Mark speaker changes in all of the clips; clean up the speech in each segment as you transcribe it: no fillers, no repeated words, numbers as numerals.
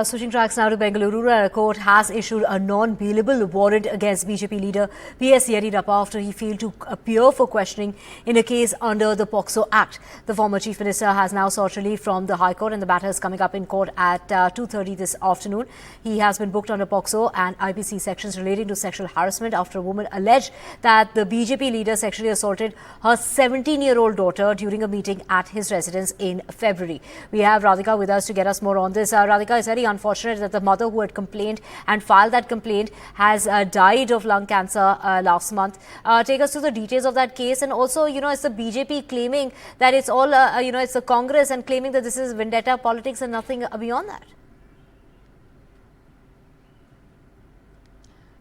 Speaker 1: Switching tracks now to Bengaluru, a court has issued a non-bailable warrant against BJP leader B.S. Yediyurappa after he failed to appear for questioning in a case under the POCSO Act. The former Chief Minister has now sought relief from the High Court, and the matter is coming up in court at 2:30 this afternoon. He has been booked under POCSO and IPC sections relating to sexual harassment after a woman alleged that the BJP leader sexually assaulted her 17-year-old daughter during a meeting at his residence in February. We have Radhika with us to get us more on this. Radhika, it's very unfortunate that the mother who had complained and filed that complaint has died of lung cancer last month. Take us through the details of that case, and also, it's the BJP claiming that it's all, it's the Congress, and claiming that this is vendetta politics and nothing beyond that.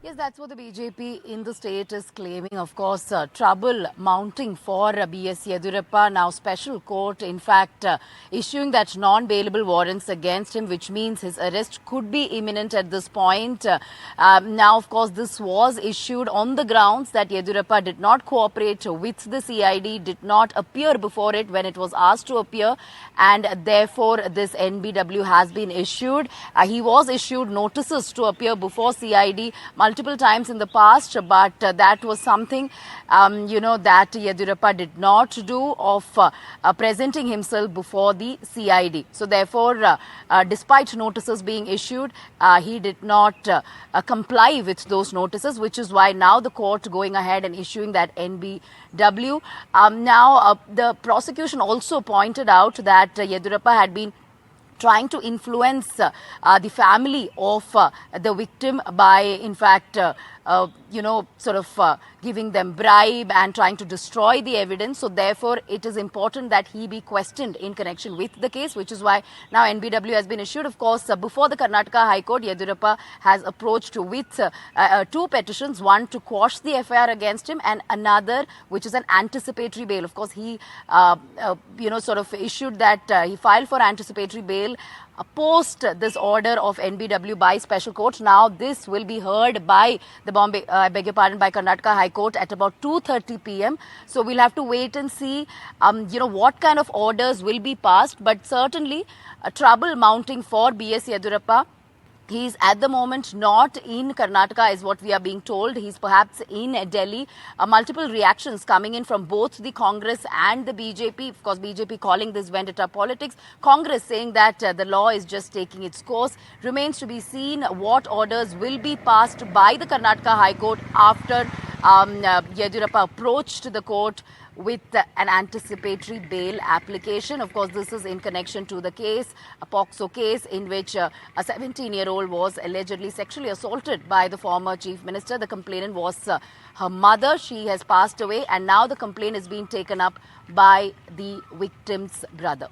Speaker 2: Yes, that's what the BJP in the state is claiming. Of course, trouble mounting for B.S. Yediyurappa. Now, special court, in fact, issuing that non-bailable warrants against him, which means his arrest could be imminent at this point. Now, of course, this was issued on the grounds that Yediyurappa did not cooperate with the CID, did not appear before it when it was asked to appear, and therefore this NBW has been issued. He was issued notices to appear before CID multiple times in the past, but that was something, that Yediyurappa did not do, of presenting himself before the CID. So therefore, despite notices being issued, he did not comply with those notices, which is why now the court going ahead and issuing that NBW. Now, the prosecution also pointed out that Yediyurappa had been trying to influence the family of the victim by, in fact, giving them bribe and trying to destroy the evidence. So therefore, it is important that he be questioned in connection with the case, which is why now NBW has been issued. Of course, before the Karnataka High Court, Yediyurappa has approached with two petitions, one to quash the FIR against him and another which is an anticipatory bail. Of course, he, issued that, he filed for anticipatory bail post this order of NBW by special court. Now this will be heard by the by Karnataka High Court at about 2:30 p.m. So we'll have to wait and see, what kind of orders will be passed. But certainly, trouble mounting for B.S. Yediyurappa. He is at the moment not in Karnataka, is what we are being told. He's perhaps in Delhi. Multiple reactions coming in from both the Congress and the BJP. Of course, BJP calling this vendetta politics. Congress saying that the law is just taking its course. Remains to be seen what orders will be passed by the Karnataka High Court after Yediyurappa approached the court with an anticipatory bail application. Of course, this is in connection to the case, a POCSO case in which a 17-year-old was allegedly sexually assaulted by the former Chief Minister. The complainant was her mother. She has passed away, and now the complaint is being taken up by the victim's brother.